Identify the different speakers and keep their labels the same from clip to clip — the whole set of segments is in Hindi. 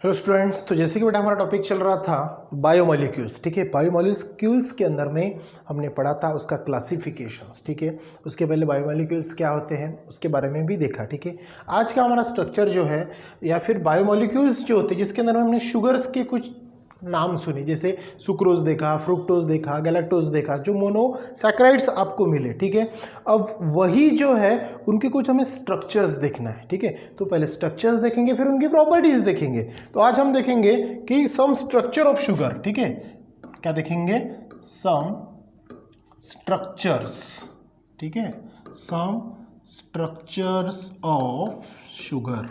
Speaker 1: हेलो स्टूडेंट्स, तो जैसे कि बेटा हमारा टॉपिक चल रहा था बायोमोलिक्यूल्स। ठीक है, बायोमोलिक्यूल्स के अंदर में हमने पढ़ा था उसका क्लासिफिकेशंस। ठीक है, उसके पहले बायोमोलिक्यूल्स क्या होते हैं उसके बारे में भी देखा। ठीक है, आज का हमारा स्ट्रक्चर जो है या फिर बायोमोलिक्यूल्स जो होते हैं जिसके अंदर में हमने शुगर्स के कुछ नाम सुने, जैसे सुक्रोज देखा, फ्रुक्टोज देखा, गैलेक्टोज देखा, जो मोनोसैकेराइड्स आपको मिले। ठीक है, अब वही जो है उनके कुछ हमें स्ट्रक्चर्स देखना है। ठीक है, तो पहले स्ट्रक्चर्स देखेंगे फिर उनकी प्रॉपर्टीज देखेंगे। तो आज हम देखेंगे कि सम स्ट्रक्चर ऑफ शुगर। ठीक है, क्या देखेंगे? सम स्ट्रक्चर्स। ठीक है, सम स्ट्रक्चर्स ऑफ शुगर।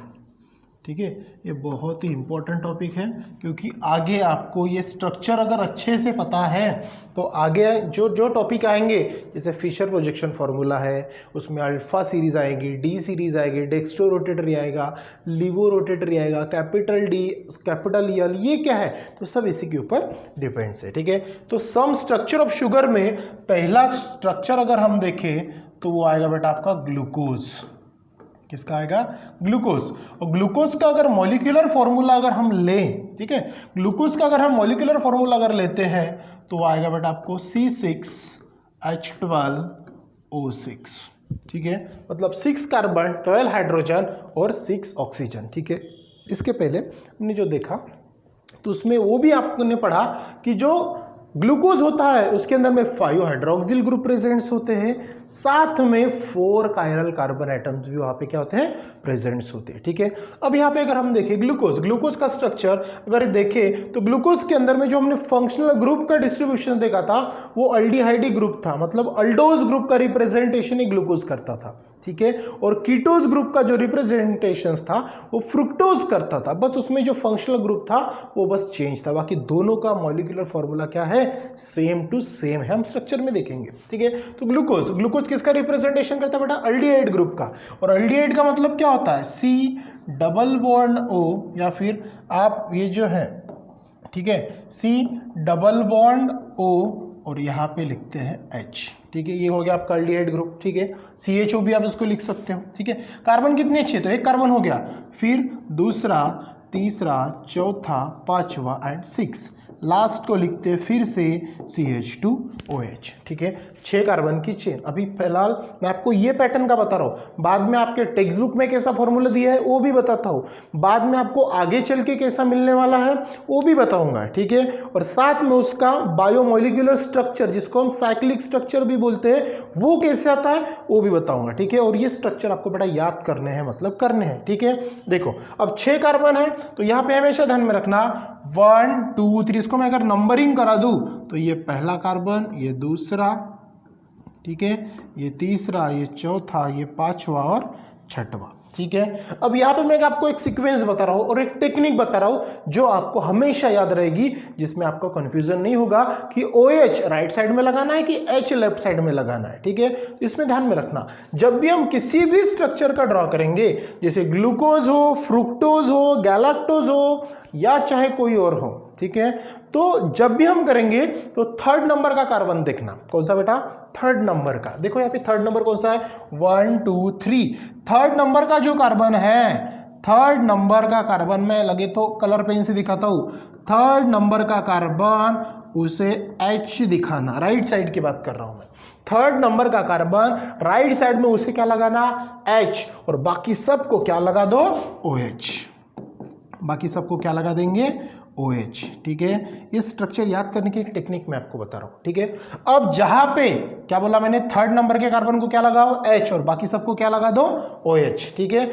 Speaker 1: ठीक है, ये बहुत ही इंपॉर्टेंट टॉपिक है क्योंकि आगे आपको ये स्ट्रक्चर अगर अच्छे से पता है तो आगे जो टॉपिक आएंगे, जैसे फिशर प्रोजेक्शन फार्मूला है, उसमें अल्फा सीरीज आएगी, डी सीरीज आएगी, डेक्स्ट्रो रोटेटरी आएगा, लिवो रोटेटरी आएगा, कैपिटल डी, कैपिटल एल, ये क्या है तो सब इसी के ऊपर डिपेंड्स है। ठीक है, तो सम स्ट्रक्चर ऑफ शुगर में पहला स्ट्रक्चर अगर हम देखें तो वो आएगा बेटा आपका ग्लूकोज। किसका आएगा? ग्लूकोज। और ग्लूकोज का अगर मॉलिक्यूलर फॉर्मूला अगर हम लें, ठीक है, ग्लूकोज का अगर हम मॉलिक्यूलर फॉर्मूला अगर लेते हैं तो आएगा बेटा आपको C6H12O6। ठीक है, मतलब 6 कार्बन 12 हाइड्रोजन और 6 ऑक्सीजन। ठीक है, इसके पहले हमने जो देखा तो उसमें वो भी आपने पढ़ा कि जो ग्लूकोज होता है उसके अंदर में 5 हाइड्रोक्सिल ग्रुप प्रेजेंट्स होते हैं, साथ में 4 कायरल कार्बन एटम्स भी वहाँ पे क्या होते हैं? प्रेजेंट्स होते हैं। ठीक है, अब यहाँ पे अगर हम देखें ग्लूकोज का स्ट्रक्चर अगर देखें तो ग्लूकोज के अंदर में जो हमने फंक्शनल ग्रुप का डिस्ट्रीब्यूशन देखा था वो अल्डिहाइडी ग्रुप था, मतलब अल्डोज ग्रुप का रिप्रेजेंटेशन ही ग्लूकोज करता था। ठीक है, और कीटोज ग्रुप का जो रिप्रेजेंटेशन था वो फ्रुक्टोज करता था। बस उसमें जो फंक्शनल ग्रुप था वो बस चेंज था, बाकी दोनों का मॉलिक्यूलर फॉर्मूला क्या है? सेम टू सेम है। हम स्ट्रक्चर में देखेंगे। ठीक है, तो ग्लूकोज किसका रिप्रेजेंटेशन करता है बेटा? अल्डिहाइड ग्रुप का। और अल्डिहाइड का मतलब क्या होता है? C डबल बॉन्ड O, या फिर आप ये जो है, ठीक है, C डबल बॉन्ड O और यहाँ पे लिखते हैं H। ठीक है, ये हो गया आपका अल्डिहाइड ग्रुप। ठीक है, CHO भी आप इसको लिख सकते हो। ठीक है, कार्बन कितने अच्छे? तो एक कार्बन हो गया, फिर दूसरा, तीसरा, चौथा, पांचवा एंड 6, लास्ट को लिखते हैं फिर से CH2OH। ठीक है, 6 कार्बन की चेन। अभी फिलहाल मैं आपको ये पैटर्न का बता रहा हूँ, बाद में आपके टेक्स्ट बुक में कैसा फॉर्मूला दिया है वो भी बताता हूँ, बाद में आपको आगे चल के कैसा मिलने वाला है वो भी बताऊंगा। ठीक है, और साथ में उसका बायोमोलिक्यूलर स्ट्रक्चर जिसको हम साइक्लिक स्ट्रक्चर भी बोलते हैं वो कैसे आता है वो भी बताऊंगा। ठीक है, और ये स्ट्रक्चर आपको बेटा याद करने हैं, मतलब करने हैं। ठीक है, देखो अब 6 कार्बन है तो यहाँ पे हमेशा ध्यान में रखना 1 2 3, इसको मैं अगर नंबरिंग करा दूं तो ये पहला कार्बन, ये दूसरा, ठीक है, ये तीसरा, ये चौथा, ये पांचवा और छठवा। ठीक है, अब यहाँ पे मैं आपको एक सीक्वेंस बता रहा हूँ और एक टेक्निक बता रहा हूँ जो आपको हमेशा याद रहेगी, जिसमें आपको कंफ्यूजन नहीं होगा कि OH राइट साइड में लगाना है कि H लेफ्ट साइड में लगाना है। ठीक है, तो इसमें ध्यान में रखना, जब भी हम किसी भी स्ट्रक्चर का ड्रॉ करेंगे, जैसे ग्लूकोज हो, फ्रुक्टोज हो, गैलेक्टोज हो या चाहे कोई और हो, ठीक है, तो जब भी हम करेंगे तो 3rd नंबर का कार्बन देखना। कौन सा बेटा? 3rd नंबर का। देखो यहाँ पे 3rd नंबर कौन सा है? 1 2 3। 3rd नंबर का जो कार्बन है, 3rd नंबर का कार्बन में लगे तो कलर पेन से दिखाता हूं। 3rd नंबर का कार्बन उसे H दिखाना, राइट साइड की बात कर रहा हूं मैं। 3rd नंबर का कार्बन राइट साइड में उसे क्या लगाना? H, और बाकी सबको क्या लगा दो? OH। बाकी सबको क्या लगा देंगे? OH। ठीक है, इस स्ट्रक्चर याद करने की एक टेक्निक मैं आपको बता रहा हूं। ठीक है, अब जहां पे क्या बोला मैंने? 3rd नंबर के कार्बन को क्या लगाओ? H, और बाकी सबको क्या लगा दो? OH। ठीक है,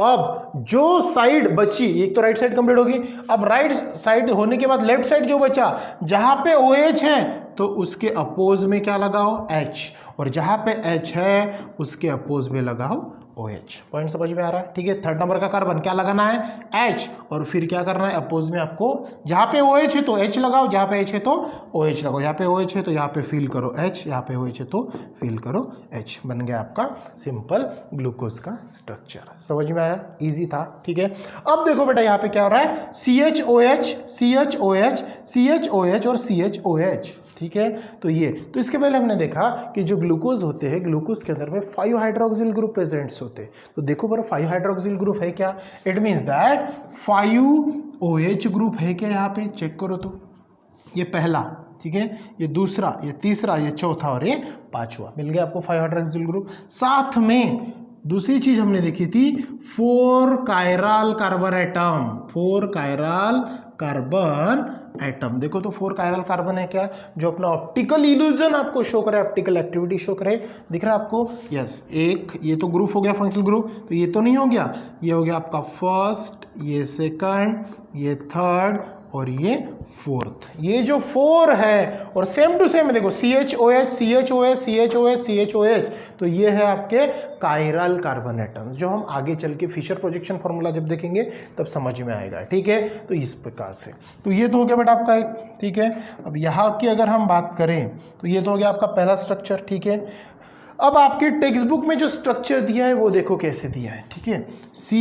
Speaker 1: अब जो साइड बची, एक तो राइट साइड कंप्लीट होगी, अब राइट साइड होने के बाद लेफ्ट साइड जो बचा, जहां पे OH है तो उसके अपोज में क्या लगाओ? H, और जहां पे H है उसके अपोज में लगाओ OH। पॉइंट समझ में आ रहा है? ठीक है, 3rd नंबर का कार्बन क्या लगाना है? H, और फिर क्या करना है? अपोज में आपको जहां पे OH है तो H लगाओ, जहां पे H है तो OH लगाओ, यहाँ पे OH है तो यहाँ पे फिल करो H, यहाँ पे OH है तो फिल करो H। बन गया आपका सिंपल ग्लूकोज का स्ट्रक्चर। समझ में आया? इजी था। ठीक है, अब देखो बेटा यहाँ पे क्या हो रहा है? CHOH CHOH CHOH और CHOH। ठीक है, तो ये तो इसके पहले हमने देखा कि जो ग्लूकोज होते हैं, ग्लूकोज के अंदर में 5 हाइड्रोक्सिल ग्रुप प्रेजेंट्स होते हैं। तो देखो पर 5 हाइड्रोक्सिल ग्रुप है क्या? It means that 5 OH group है क्या यहाँ पे, चेक करो तो। ये पहला, ठीक है, ये दूसरा, ये तीसरा, ये चौथा और ये पांचवा, मिल गया आपको 5 हाइड्रोक्सिल ग्रुप। साथ में दूसरी चीज हमने देखी थी 4 chiral carbon atom, 4 chiral carbon atom. देखो तो 4 कायरल कार्बन है क्या, जो अपना ऑप्टिकल इल्यूजन आपको शो करे, ऑप्टिकल एक्टिविटी शो करे, दिख रहा है आपको। यस, एक ये तो ग्रुप हो गया फंक्शनल ग्रुप, तो ये तो नहीं हो गया, ये हो गया आपका फर्स्ट, ये सेकंड, ये थर्ड और ये फोर्थ। ये जो 4 है और सेम टू सेम देखो CHOH CHOH CHOH CHOH, तो ये है आपके कायरल कार्बन एटम्स, जो हम आगे चल के फिशर प्रोजेक्शन फॉर्मूला जब देखेंगे तब समझ में आएगा, ठीक है। तो इस प्रकार से, तो ये तो हो गया बेटा आपका एक, ठीक है। अब यहाँ की अगर हम बात करें तो ये तो हो गया आपका पहला स्ट्रक्चर, ठीक है। अब आपके टेक्स्ट बुक में जो स्ट्रक्चर दिया है वो देखो कैसे दिया है, ठीक है। C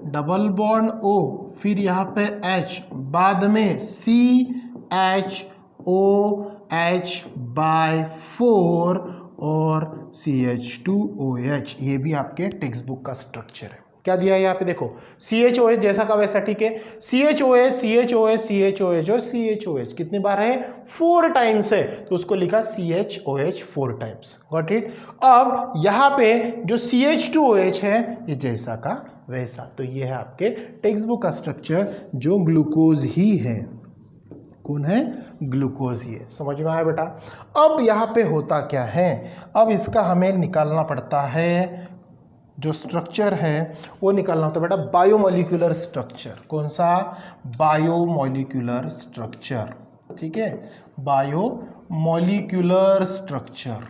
Speaker 1: डबल बॉन्ड O, फिर यहाँ पे H, बाद में CHOH/4 और CH2OH, ये भी आपके टेक्स्ट बुक का स्ट्रक्चर है। क्या दिया है यहाँ पे देखो, CHOH जैसा का वैसा, ठीक है। CHOH CHOH CHOH और CHOH कितनी बार है, 4 टाइम्स है, तो उसको लिखा CHOH 4 टाइम्स, गॉट इट। अब यहाँ पे जो CH2OH है ये जैसा का वैसा, तो ये है आपके टेक्स्ट बुक का स्ट्रक्चर, जो ग्लूकोज ही है। कौन है, ग्लूकोज ही है। समझ में आया बेटा। अब यहाँ पे होता क्या है, अब इसका हमें निकालना पड़ता है, जो स्ट्रक्चर है वो निकालना होता है बेटा बायोमोलिकुलर स्ट्रक्चर। कौन सा, बायोमोलिकुलर स्ट्रक्चर, ठीक है, बायोमोलिकुलर स्ट्रक्चर,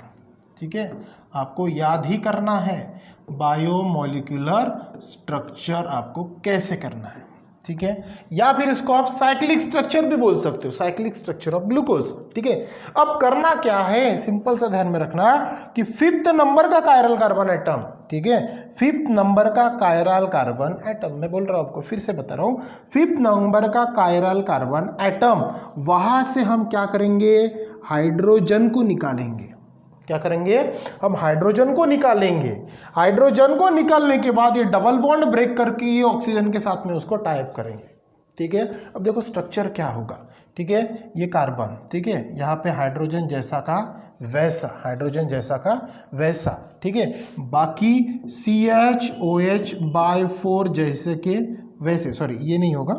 Speaker 1: ठीक है, आपको याद ही करना है बायोमोलिकुलर स्ट्रक्चर आपको कैसे करना है, ठीक है। या फिर इसको आप साइक्लिक स्ट्रक्चर भी बोल सकते हो, साइक्लिक स्ट्रक्चर ऑफ ग्लूकोज, ठीक है। अब करना क्या है, सिंपल सा ध्यान में रखना कि 5th नंबर का कायरल कार्बन एटम, ठीक है, 5th नंबर का कायरल कार्बन एटम, मैं बोल रहा हूं आपको, फिर से बता रहा हूं, 5th नंबर का कायरल कार्बन एटम, वहां से हम क्या करेंगे, हाइड्रोजन को निकालेंगे। क्या करेंगे, हम हाइड्रोजन को निकालेंगे। हाइड्रोजन को निकालने के बाद ये डबल बॉन्ड ब्रेक करके ये ऑक्सीजन के साथ में उसको टाइप करेंगे, ठीक है। अब देखो स्ट्रक्चर क्या होगा, ठीक है, ये कार्बन, ठीक है, यहाँ पे हाइड्रोजन जैसा का वैसा, हाइड्रोजन जैसा का वैसा, ठीक है, बाकी CHOH/4 जैसे के वैसे, सॉरी ये नहीं होगा,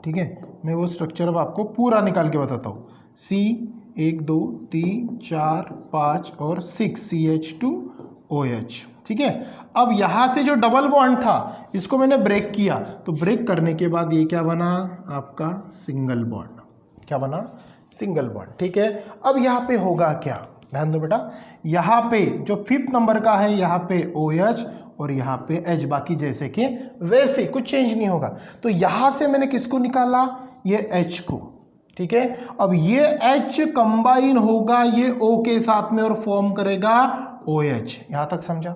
Speaker 1: ठीक है, मैं वो स्ट्रक्चर अब आपको पूरा निकाल के बताता हूँ। 1 2 3 4 5 और 6 CH2OH, ठीक है। अब यहां से जो डबल बॉन्ड था इसको मैंने ब्रेक किया, तो ब्रेक करने के बाद ये क्या बना आपका, सिंगल बॉन्ड। क्या बना, सिंगल बॉन्ड, ठीक है। अब यहाँ पे होगा क्या, ध्यान दो बेटा, यहाँ पे जो 5th नंबर का है यहाँ पे OH और यहाँ पे H, बाकी जैसे कि वैसे कुछ चेंज नहीं होगा। तो यहां से मैंने किसको निकाला, ये H को, ठीक है। अब ये H कंबाइन होगा ये O के साथ में और फॉर्म करेगा OH, यहां तक समझा,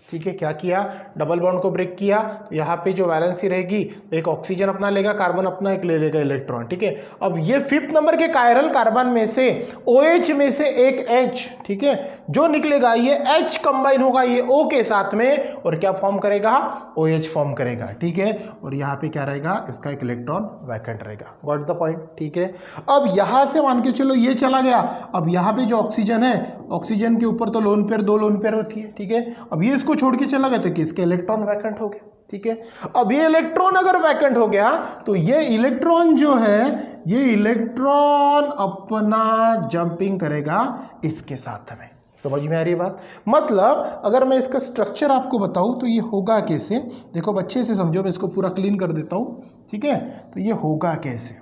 Speaker 1: ठीक है। क्या किया, डबल बॉन्ड को ब्रेक किया, तो यहाँ पे जो वैलेंसी रहेगी तो एक ऑक्सीजन अपना लेगा, कार्बन अपना एक ले लेगा इलेक्ट्रॉन, ठीक है। अब ये 5th नंबर के कायरल कार्बन में से OH में से एक H, ठीक है, जो निकलेगा ये H कंबाइन होगा ये O के साथ में और क्या फॉर्म करेगा, OH फॉर्म करेगा, ठीक है। और यहाँ पे क्या रहेगा, इसका एक इलेक्ट्रॉन वैकेंट रहेगा, गॉट द पॉइंट, ठीक है। अब यहां से मान के चलो ये चला गया, अब यहाँ पे जो ऑक्सीजन है, ऑक्सीजन के ऊपर तो लोन पेयर, 2 लोन पेयर होती है, ठीक है। अब ये इसको छोड़ के चला गया तो किसके इलेक्ट्रॉन वैकेंट हो गया, ठीक है। अब ये इलेक्ट्रॉन अगर वैकेंट हो गया तो ये इलेक्ट्रॉन जो है, ये इलेक्ट्रॉन अपना जंपिंग करेगा इसके साथ में। समझ में आ रही है बात, मतलब अगर मैं इसका स्ट्रक्चर आपको बताऊं तो ये होगा कैसे, देखो अच्छे से समझो, मैं इसको पूरा क्लीन कर देता हूं, ठीक है। तो ये होगा कैसे,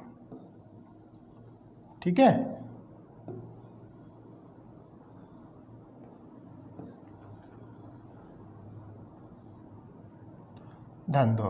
Speaker 1: ठीक है, ध्यान दो।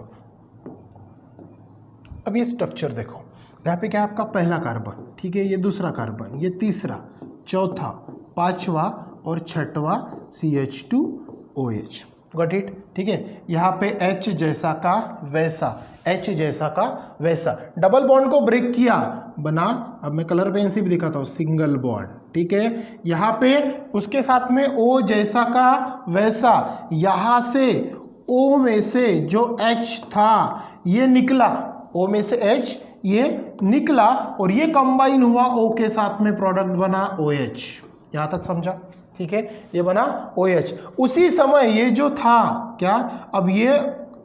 Speaker 1: अब ये स्ट्रक्चर देखो, यहाँ पे क्या है आपका पहला कार्बन, ठीक है, ये दूसरा कार्बन, ये तीसरा, चौथा, पांचवा और छठवा CH2OH, गॉट इट, ठीक है। यहाँ पे H जैसा का वैसा, H जैसा का वैसा, डबल बॉन्ड को ब्रेक किया, बना, अब मैं कलर पेन से भी दिखाता हूँ, सिंगल बॉन्ड, ठीक है। यहाँ पे उसके साथ में O जैसा का वैसा, यहाँ से O में से जो H था ये निकला, O में से H ये निकला और ये कंबाइन हुआ O के साथ में, प्रोडक्ट बना OH। यहाँ तक समझा? ठीक है, ये बना OH। उसी समय ये जो था क्या, अब ये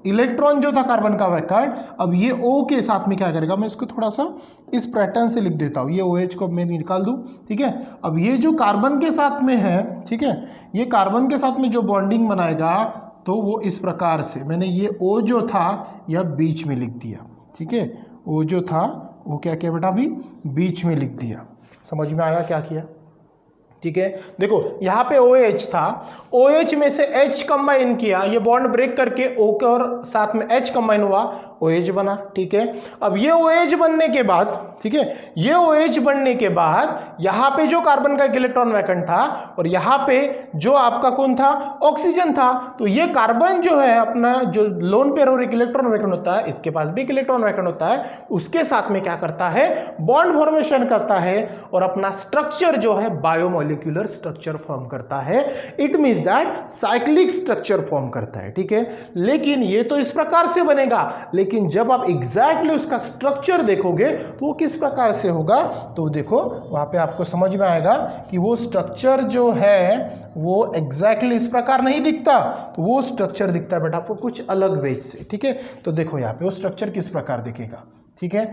Speaker 1: इलेक्ट्रॉन जो था कार्बन का वैकेंट, अब ये O के साथ में क्या करेगा, मैं इसको थोड़ा सा इस पैटर्न से लिख देता हूँ, ये OH को मैं निकाल दूँ। ठीक है, अब ये जो कार्बन के साथ में है, ठीक है, ये कार्बन के साथ में जो बॉन्डिंग बनाएगा तो वो इस प्रकार से, मैंने ये O जो था यह बीच में लिख दिया। ठीक है, O जो था वो क्या किया बेटा, अभी बीच में लिख दिया। समझ में आया क्या किया? ठीक है, देखो यहाँ पे OH था, OH में से H कंबाइन किया, ये बॉन्ड ब्रेक करके O के और साथ में H कंबाइन हुआ, OH बना। ठीक है, अब ये OH बनने के बाद, ठीक है, ये OH बनने के बाद यहाँ पे जो कार्बन का एक इलेक्ट्रॉन वैकेंट था और यहाँ पे जो आपका कौन था, ऑक्सीजन था, तो ये कार्बन जो है अपना जो लोन पेयर और एक इलेक्ट्रॉन वैकेंट होता है, इसके पास भी एक इलेक्ट्रॉन वैकेंट होता है, उसके साथ में क्या करता है, बॉन्ड फॉर्मेशन करता है और अपना स्ट्रक्चर जो है बायोमोलिक्यूलर स्ट्रक्चर फॉर्म करता है। It means that cyclic structure form करता है। ठीक है, लेकिन ये तो इस प्रकार से बनेगा, लेकिन जब आप एग्जैक्टली उसका स्ट्रक्चर देखोगे तो वो किस प्रकार से होगा, तो देखो वहां पे आपको समझ में आएगा कि वो स्ट्रक्चर जो है वो एग्जैक्टली इस प्रकार नहीं दिखता, तो वो स्ट्रक्चर दिखता है बेटा आपको कुछ अलग वेज से। ठीक है, तो देखो यहाँ पे वो स्ट्रक्चर किस प्रकार दिखेगा। ठीक है,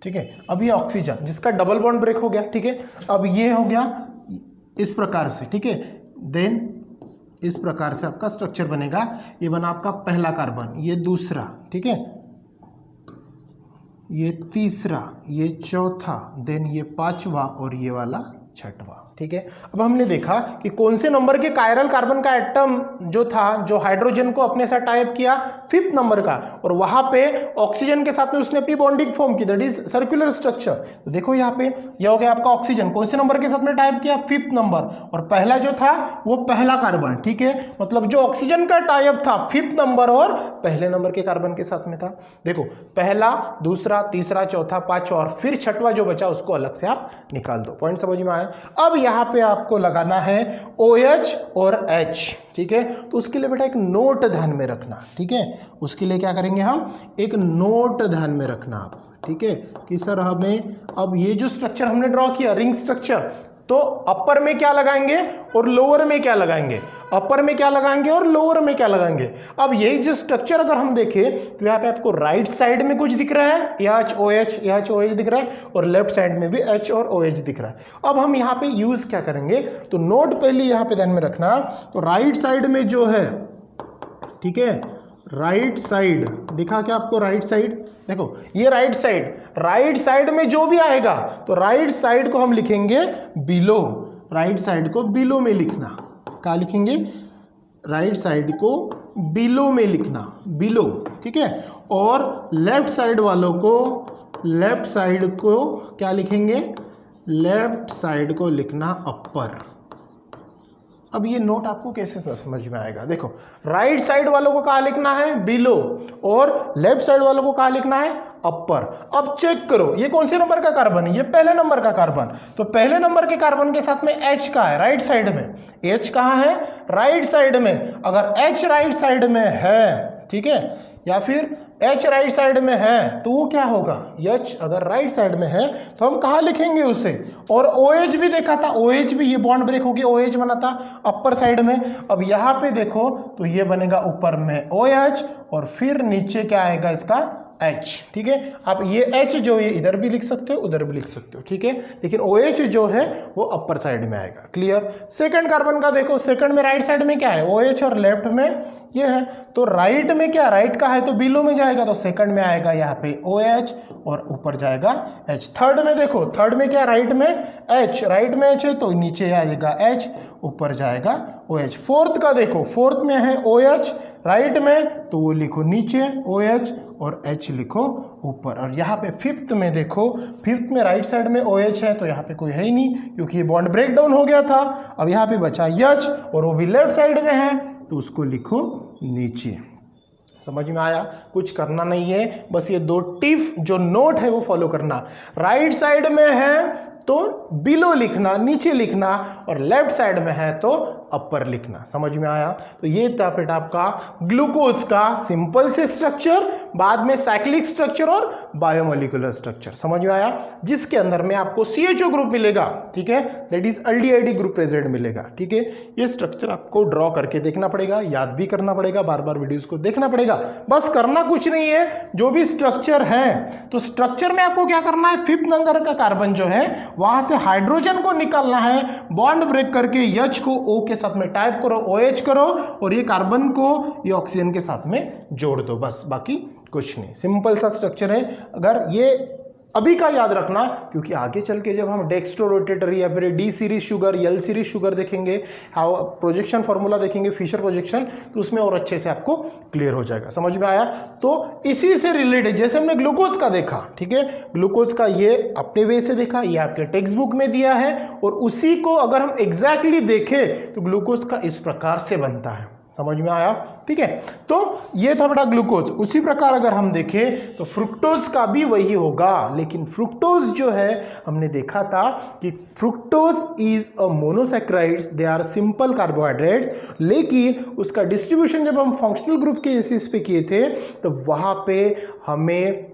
Speaker 1: ठीक है, अब ये ऑक्सीजन जिसका डबल बॉन्ड ब्रेक हो गया। ठीक है, अब ये हो गया इस प्रकार से। ठीक है, देन इस प्रकार से आपका स्ट्रक्चर बनेगा। ये बना आपका पहला कार्बन, ये दूसरा, ठीक है, ये तीसरा, ये चौथा, देन ये पांचवा और ये वाला छठवां। ठीक है, अब हमने देखा कि कौन से नंबर के कायरल कार्बन का एटम जो था, जो हाइड्रोजन को अपने साथ टाइप किया 5th नंबर का, और वहां पे ऑक्सीजन के साथ में उसने अपनी बॉन्डिंग फॉर्म की, दैट इज सर्कुलर स्ट्रक्चर। तो देखो यहाँ पे यह हो गया आपका ऑक्सीजन, कौन से नंबर के साथ में टाइप किया, 5th नंबर, और पहला जो था वो पहला कार्बन। ठीक है, मतलब जो ऑक्सीजन का टाइप था 5th नंबर और पहले नंबर के कार्बन के साथ में था। देखो पहला, दूसरा, तीसरा, चौथा, पांचवा और फिर छठवा जो बचा उसको अलग से आप निकाल दो। पॉइंट समझ में आया? अब यहाँ पे आपको लगाना है OH और H। ठीक है, तो उसके लिए बेटा एक नोट ध्यान में रखना। ठीक है, उसके लिए क्या करेंगे हम, एक नोट ध्यान में रखना आप। ठीक है, कि सर हमें अब ये जो स्ट्रक्चर हमने ड्रॉ किया रिंग स्ट्रक्चर, तो अपर में क्या लगाएंगे और लोअर में क्या लगाएंगे, अपर में क्या लगाएंगे और लोअर में क्या लगाएंगे। अब यही जो स्ट्रक्चर अगर हम देखें तो यहाँ पे आपको राइट साइड में कुछ दिख रहा है, OH दिख रहा है, और लेफ्ट साइड में भी H और OH दिख रहा है। अब हम यहाँ पे यूज क्या करेंगे, तो नोट पहले यहाँ पे ध्यान में रखना, तो राइट साइड में जो है, ठीक है, राइट साइड दिखा क्या आपको, राइट साइड देखो, ये राइट साइड में जो भी आएगा तो राइट साइड को हम लिखेंगे बिलो, राइट साइड को बिलो में लिखना। क्या लिखेंगे, राइट साइड को बिलो में लिखना, बिलो। ठीक है, और लेफ्ट साइड वालों को, लेफ्ट साइड को क्या लिखेंगे, लेफ्ट साइड को लिखना अपर। अब ये नोट आपको कैसे समझ में आएगा, देखो राइट साइड वालों को कहाँ लिखना है, बिलो, और लेफ्ट साइड वालों को कहाँ लिखना है, अपर। अब चेक करो ये कौन से नंबर का कार्बन है, ये पहले नंबर का कार्बन, तो पहले नंबर के कार्बन के साथ में H का है राइट साइड में, H कहाँ है, राइट साइड में। अगर H राइट साइड में है, ठीक है, या फिर H राइट साइड में है तो वो क्या होगा, H अगर राइट साइड में है तो हम कहाँ लिखेंगे उसे। और OH भी देखा था, OH भी ये बॉन्ड ब्रेक होगी, OH बना था अपर साइड में। अब यहाँ पे देखो तो ये बनेगा ऊपर में OH और फिर नीचे क्या आएगा इसका H। ठीक है, आप ये H जो ये इधर भी लिख सकते हो उधर भी लिख सकते हो, ठीक है, लेकिन OH जो है वो अपर साइड में आएगा। क्लियर। सेकंड कार्बन का देखो, सेकंड में राइट साइड में क्या है, OH और लेफ्ट में ये है, तो राइट में क्या, राइट का है तो बिलो में जाएगा, तो सेकंड में आएगा यहाँ पे OH और ऊपर जाएगा H। थर्ड में देखो, थर्ड में क्या, राइट में H, राइट में H है तो नीचे आएगा H, ऊपर जाएगा OH। फोर्थ का देखो, फोर्थ में है OH राइट में तो वो लिखो नीचे OH और H लिखो ऊपर। और यहाँ पे फिफ्थ में देखो, फिफ्थ में राइट साइड में OH है तो यहाँ पे कोई है ही नहीं क्योंकि ये बॉन्ड ब्रेक डाउन हो गया था। अब यहाँ पे बचा H और वो भी लेफ्ट साइड में है तो उसको लिखो नीचे। समझ में आया, कुछ करना नहीं है, बस ये दो टिप जो नोट है वो फॉलो करना। राइट साइड में है तो बिलो लिखना, नीचे लिखना, और लेफ्ट साइड में है तो अपर लिखना। समझ में आया? तो ये था बेटा आपका ग्लूकोज का सिंपल से स्ट्रक्चर, बाद में साइक्लिक स्ट्रक्चर और बायोमोलिकुलर स्ट्रक्चर। समझ में आया? जिसके अंदर में आपको CHO ग्रुप मिलेगा, ठीक है, that is aldehyde group present मिलेगा। ठीक है, ये स्ट्रक्चर आपको ड्रॉ करके देखना पड़ेगा, याद भी करना पड़ेगा, बार बार वीडियोस को देखना पड़ेगा। बस करना कुछ नहीं है, जो भी स्ट्रक्चर है तो स्ट्रक्चर में आपको क्या करना है, 5th नंबर का कार्बन जो है वहां से हाइड्रोजन को निकालना है, बॉन्ड ब्रेक करके H को O के साथ में टाइप करो, OH करो, और ये कार्बन को ये ऑक्सीजन के साथ में जोड़ दो, बस, बाकी कुछ नहीं। सिंपल सा स्ट्रक्चर है। अगर ये अभी का याद रखना, क्योंकि आगे चल के जब हम डेक्स्ट्रो रोटेटर या फिर D series sugar, L series sugar देखेंगे, हाउ प्रोजेक्शन फॉर्मूला देखेंगे, फिशर प्रोजेक्शन, तो उसमें और अच्छे से आपको क्लियर हो जाएगा। समझ में आया? तो इसी से रिलेटेड जैसे हमने ग्लूकोज का देखा, ठीक है, ग्लूकोज का ये अपने वे से देखा, ये आपके टेक्स्ट बुक में दिया है, और उसी को अगर हम एग्जैक्टली देखें तो ग्लूकोज का इस प्रकार से बनता है। समझ में आया? ठीक है, तो ये था बेटा ग्लूकोज। उसी प्रकार अगर हम देखें तो फ्रुक्टोज का भी वही होगा, लेकिन फ्रुक्टोज जो है हमने देखा था कि fructose is a monosaccharides, they are simple carbohydrates, लेकिन उसका डिस्ट्रीब्यूशन जब हम फंक्शनल ग्रुप के बेसिस पे किए थे तो वहां पे हमें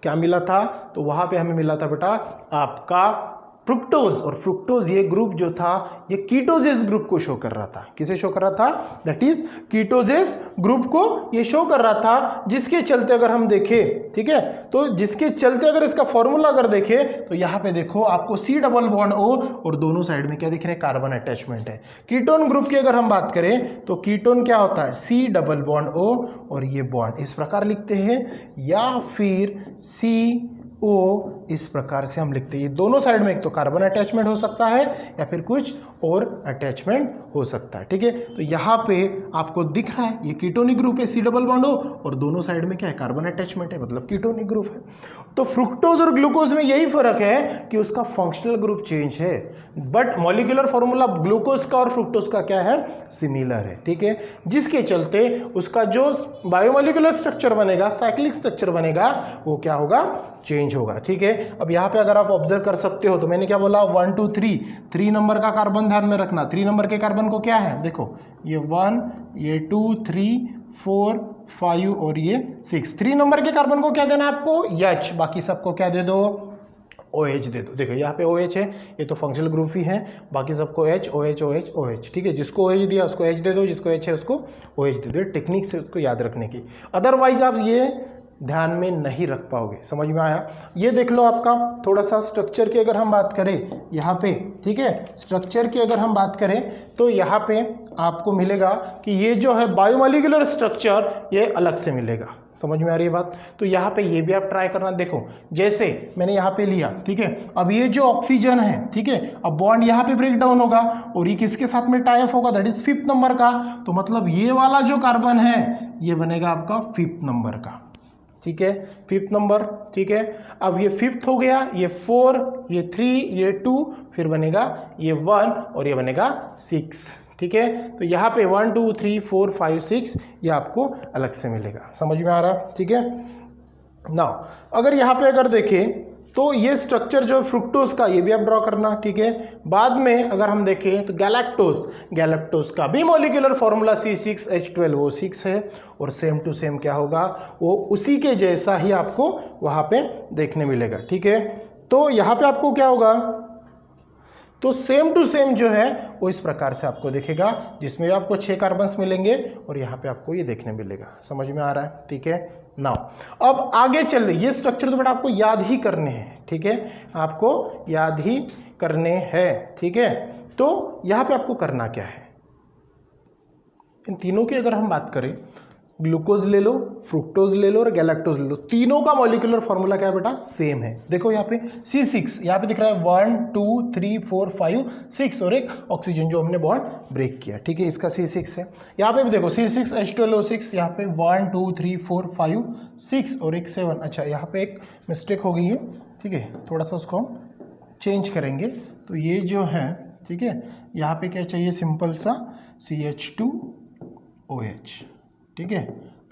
Speaker 1: क्या मिला था, तो वहां पे हमें मिला था बेटा आपका फ्रुक्टोज, और फ्रुक्टोज ये ग्रुप जो था ये कीटोजेस ग्रुप को शो कर रहा था। किसे शो कर रहा था? दैट इज कीटोजेस ग्रुप को ये शो कर रहा था, जिसके चलते अगर हम देखें, ठीक है, तो जिसके चलते अगर इसका फॉर्मूला अगर देखें तो यहाँ पे देखो आपको C डबल बॉन्ड O, और दोनों साइड में क्या दिख रहे हैं, कार्बन अटैचमेंट है। कीटोन ग्रुप की अगर हम बात करें तो कीटोन क्या होता है, C डबल बॉन्ड O, और ये बॉन्ड इस प्रकार लिखते हैं, या फिर CO इस प्रकार से हम लिखते हैं। ये दोनों साइड में एक तो कार्बन अटैचमेंट हो सकता है या फिर कुछ और अटैचमेंट हो सकता है। ठीक है, तो यहाँ पे आपको दिख रहा है ये कीटोनिक ग्रुप है, C डबल बॉन्ड O, और दोनों साइड में क्या है, कार्बन अटैचमेंट है, मतलब कीटोनिक ग्रुप है। तो फ्रुक्टोज और ग्लूकोज में यही फर्क है कि उसका फंक्शनल ग्रुप चेंज है, बट मॉलिक्यूलर फॉर्मूला ग्लूकोज का और फ्रुक्टोज का क्या है, सिमिलर है। ठीक है, जिसके चलते उसका जो बायोमॉलिक्यूलर स्ट्रक्चर बनेगा, साइक्लिक स्ट्रक्चर बनेगा, वो क्या होगा, चेंज होगा। ठीक है, अब यहाँ पे अगर आप ऑब्जर्व कर सकते हो तो मैंने क्या बोला, 1 2 3 नंबर का कार्बन ध्यान में रखना। 3 नंबर के कार्बन को क्या है, देखो ये 1, ये 2 3 4 5 और ये 6। 3 नंबर के कार्बन को क्या देना है आपको, H, बाकी सबको क्या दे दो, OH दे दो। देखो यहाँ पे OH है, ये तो फंक्शनल ग्रुप ही है, बाकी सबको H OH OH OH। ठीक है, जिसको OH दिया उसको H दे दो, जिसको H है उसको OH दे दो। टेक्निक से उसको याद रखने की, अदरवाइज आप ये ध्यान में नहीं रख पाओगे। समझ में आया? ये देख लो आपका थोड़ा सा स्ट्रक्चर की अगर हम बात करें यहाँ पे, ठीक है, स्ट्रक्चर की अगर हम बात करें तो यहाँ पे आपको मिलेगा कि ये जो है बायोमॉलिक्यूलर स्ट्रक्चर ये अलग से मिलेगा। समझ में आ रही है बात? तो यहाँ पे ये भी आप ट्राई करना। देखो जैसे मैंने यहाँ पे लिया, ठीक है, अब ये जो ऑक्सीजन है, ठीक है, अब बॉन्ड यहाँ पे ब्रेक डाउन होगा और ये किसके साथ में टाई अप होगा, दैट इज 5th नंबर का। तो मतलब ये वाला जो कार्बन है ये बनेगा आपका 5th नंबर का। ठीक है, 5th नंबर। ठीक है, अब ये 5th हो गया, ये 4, ये 3, ये 2, फिर बनेगा ये 1 और ये बनेगा 6। ठीक है, तो यहाँ पे 1 2 3 4 5 6 ये आपको अलग से मिलेगा। समझ में आ रहा? ठीक है, नाउ अगर यहाँ पे अगर देखें तो ये स्ट्रक्चर जो फ्रुक्टोज का ये भी आप ड्रॉ करना। ठीक है, बाद में अगर हम देखें तो गैलेक्टोज का भी मॉलिक्यूलर फॉर्मूला C6H12O6 है, और सेम टू सेम क्या होगा, वो उसी के जैसा ही आपको वहाँ पे देखने मिलेगा। ठीक है, तो यहाँ पे आपको क्या होगा, तो सेम टू सेम जो है वो इस प्रकार से आपको दिखेगा, जिसमें आपको 6 कार्बन्स मिलेंगे और यहाँ पे आपको ये देखने मिलेगा। समझ में आ रहा है? ठीक है, नाउ अब आगे चल रही ये स्ट्रक्चर तो बेटा आपको याद ही करने हैं। ठीक है, आपको याद ही करने हैं। ठीक है, तो यहाँ पे आपको करना क्या है, इन तीनों की अगर हम बात करें, ग्लूकोज ले लो, फ्रुक्टोज ले लो और गैलेक्टोज ले लो, तीनों का मॉलिक्यूलर फॉर्मूला क्या है बेटा, सेम है। देखो यहाँ पे C6, यहाँ पे दिख रहा है 1 2 3 4 5 6 और एक ऑक्सीजन जो हमने बॉन्ड ब्रेक किया। ठीक है, इसका C6 है। यहाँ पे भी देखो C6H12O6, यहाँ पे 1 2 3 4 5 6 और एक 7। अच्छा, यहाँ पे एक मिस्टेक हो गई है। ठीक है, थोड़ा सा उसको हम चेंज करेंगे। तो ये जो है, ठीक है, यहाँ पे क्या चाहिए, सिंपल सा CH2OH। ठीक है,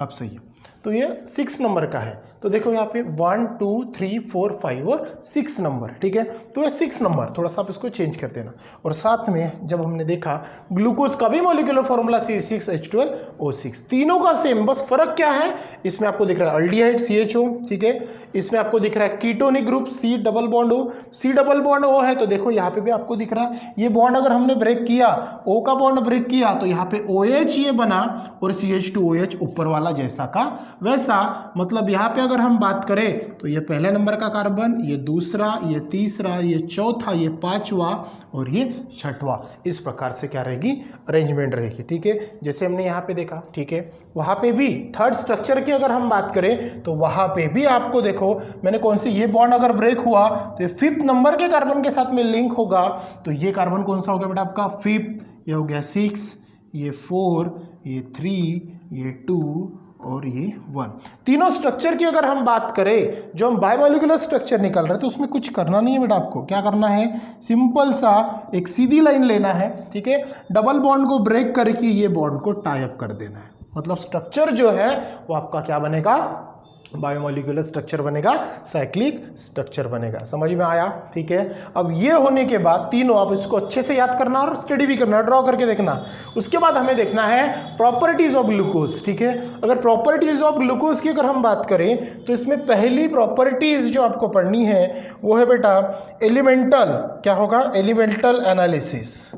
Speaker 1: अब सही है। तो ये 6 नंबर का है। तो देखो यहाँ पे 1 2 3 4 5 और 6 नंबर, ठीक है। तो ये 6 नंबर, थोड़ा सा आप इसको चेंज कर देना। और साथ में जब हमने देखा ग्लूकोज का भी मॉलिक्यूलर फॉर्मूला C6H12O6, तीनों का सेम, बस फर्क क्या है, इसमें आपको दिख रहा है अल्डिहाइड CHO, ठीक है, इसमें आपको दिख रहा है ketonic group C double bond O, C double bond O है। तो देखो यहाँ पे भी आपको दिख रहा है ये बॉन्ड अगर हमने ब्रेक किया, O का बॉन्ड ब्रेक किया तो यहाँ पे OH ये बना और CH2OH ऊपर वाला जैसा का वैसा। मतलब यहाँ पे अगर हम बात करें तो ये पहले नंबर का कार्बन, ये दूसरा, ये तीसरा, ये चौथा, ये पांचवा और ये छठवां, इस प्रकार से क्या रहेगी, अरेंजमेंट रहेगी, ठीक है। जैसे हमने यहाँ पे देखा, ठीक है, वहाँ पे भी थर्ड स्ट्रक्चर की अगर हम बात करें तो वहाँ पे भी आपको देखो मैंने कौन सी, ये बॉन्ड अगर ब्रेक हुआ तो ये 5th नंबर के कार्बन के साथ में लिंक होगा। तो ये कार्बन कौन सा हो गया बेटा आपका 5th, ये हो गया 6, ये 4, ये 3, ये 2 और ये 1। तीनों स्ट्रक्चर की अगर हम बात करें, जो हम बायोमोलिकुलर स्ट्रक्चर निकाल रहे हैं, तो उसमें कुछ करना नहीं है बेटा, आपको क्या करना है, सिंपल सा एक सीधी लाइन लेना है, ठीक है, डबल बॉन्ड को ब्रेक करके ये बॉन्ड को टाई अप कर देना है। मतलब स्ट्रक्चर जो है वो आपका क्या बनेगा, बायोमोलिकुलर स्ट्रक्चर बनेगा, साइक्लिक स्ट्रक्चर बनेगा। समझ में आया, ठीक है। अब ये होने के बाद तीनों आप इसको अच्छे से याद करना और स्टडी भी करना, ड्रॉ करके देखना। उसके बाद हमें देखना है प्रॉपर्टीज ऑफ ग्लूकोज, ठीक है। अगर प्रॉपर्टीज ऑफ ग्लूकोज की अगर हम बात करें तो इसमें पहली प्रॉपर्टीज जो आपको पढ़नी है वो है बेटा एलिमेंटल, क्या होगा, एलिमेंटल एनालिसिस,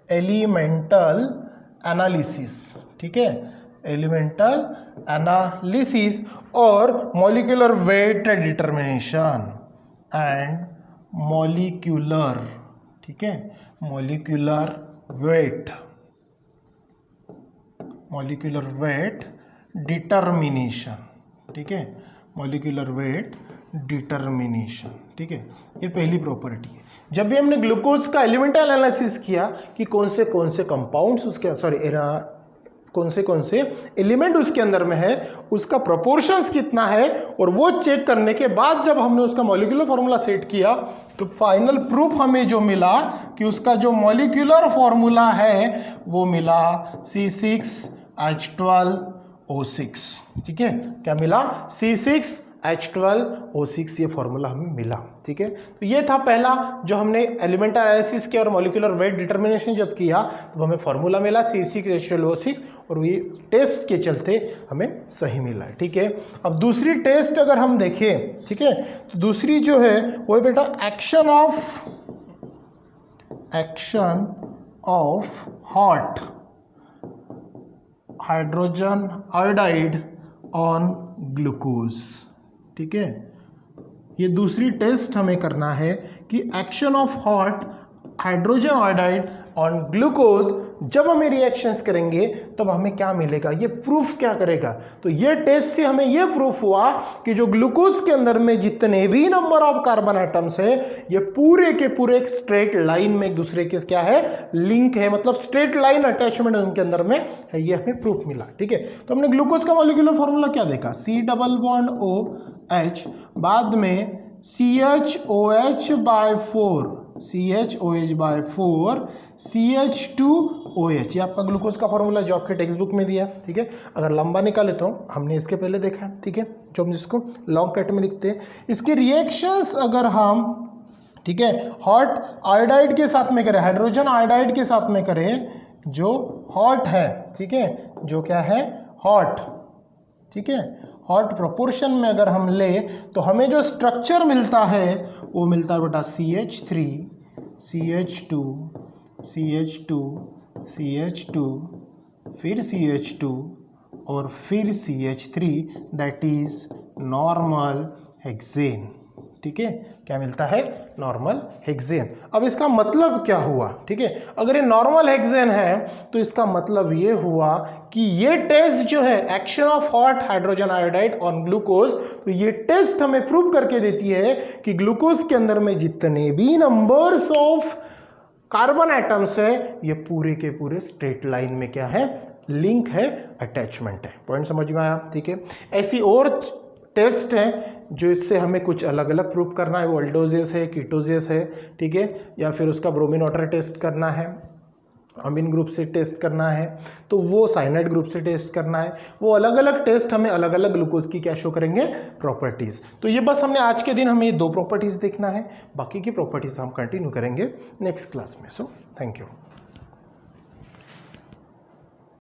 Speaker 1: एलिमेंटल एनालिसिस, ठीक है, एलिमेंटल एनालिसिस और molecular weight determination and molecular, ठीक है, molecular weight, molecular weight determination, ठीक है, मॉलिक्यूलर वेट डिटर्मिनेशन, ठीक है। ये पहली प्रॉपर्टी है। जब भी हमने ग्लूकोज का एलिमेंटल एनालिसिस किया कि कौन से कंपाउंड्स उसके कौन से एलिमेंट उसके अंदर में है, उसका प्रोपोर्शंस कितना है, और वो चेक करने के बाद जब हमने उसका मॉलिक्यूलर फॉर्मूला सेट किया तो फाइनल प्रूफ हमें जो मिला कि उसका जो मॉलिक्यूलर फॉर्मूला है वो मिला C6H12O6, ठीक है। क्या मिला, C6H12O6 ये फॉर्मूला हमें मिला, ठीक है। तो ये था पहला जो हमने एलिमेंटल एनालिसिस किया और मॉलिक्यूलर वेट डिटर्मिनेशन जब किया तो हमें फॉर्मूला मिला C6H12O6 और ये टेस्ट के चलते हमें सही मिला है, ठीक है। अब दूसरी टेस्ट अगर हम देखें, ठीक है, तो दूसरी जो है वो है बेटा action of hot hydrogen iodide on glucose, ठीक है। ये दूसरी टेस्ट हमें करना है कि action of hot hydrogen iodide on glucose, जब हमें रिएक्शंस करेंगे तब हमें क्या मिलेगा, ये प्रूफ क्या करेगा। तो ये टेस्ट से हमें ये प्रूफ हुआ कि जो ग्लूकोज के अंदर में जितने भी नंबर ऑफ कार्बन एटम्स है ये पूरे के पूरे एक स्ट्रेट लाइन में एक दूसरे के क्या है, लिंक है, मतलब स्ट्रेट लाइन अटैचमेंट उनके अंदर में है, ये हमें प्रूफ मिला, ठीक है। तो हमने ग्लूकोज का मॉलिक्यूलर फॉर्मूला क्या देखा, C डबल बॉन्ड OH, बाद में CHOH/4, CHOH/4 CH2OH, ये आपका ग्लूकोज का फॉर्मूला जो आपके टेक्स्ट बुक में दिया, ठीक है। अगर लंबा निकाले तो हमने इसके पहले देखा है, ठीक है, जो हम जिसको लॉन्ग कट में लिखते हैं। इसके रिएक्शंस अगर हम, ठीक है, हॉट आयोडाइड के साथ में करें, हाइड्रोजन आयोडाइड के साथ में करें जो हॉट है, ठीक है, जो क्या है हॉट, ठीक है, हॉट प्रोपोर्शन में अगर हम ले तो हमें जो स्ट्रक्चर मिलता है वो मिलता है बेटा CH3 CH2 CH2 CH2 फिर CH2 और फिर CH3, that is normal hexane, ठीक है। क्या मिलता है, नॉर्मल हेक्सेन। अब इसका मतलब क्या हुआ, ठीक है, अगर ये नॉर्मल हेक्सेन है तो इसका मतलब ये हुआ कि ये टेस्ट जो है action of hot hydrogen iodide on glucose, तो ये टेस्ट हमें प्रूव करके देती है कि ग्लूकोज के अंदर में जितने भी नंबर्स ऑफ कार्बन एटम्स है ये पूरे के पूरे स्ट्रेट लाइन में क्या है, लिंक है, अटैचमेंट है। पॉइंट समझ में आया, ठीक है। ऐसी और टेस्ट है जो इससे हमें कुछ अलग अलग प्रूफ करना है, वो अल्डोजेस है, कीटोजेस है, ठीक है, या फिर उसका ब्रोमीन वाटर टेस्ट करना है, अमीन ग्रुप से टेस्ट करना है, तो वो साइनाइड ग्रुप से टेस्ट करना है, वो अलग अलग टेस्ट हमें अलग अलग ग्लूकोज की क्या शो करेंगे, प्रॉपर्टीज़। तो ये बस हमने आज के दिन हमें ये 2 प्रॉपर्टीज़ देखना है, बाकी की प्रॉपर्टीज़ हम कंटिन्यू करेंगे नेक्स्ट क्लास में। So thank you.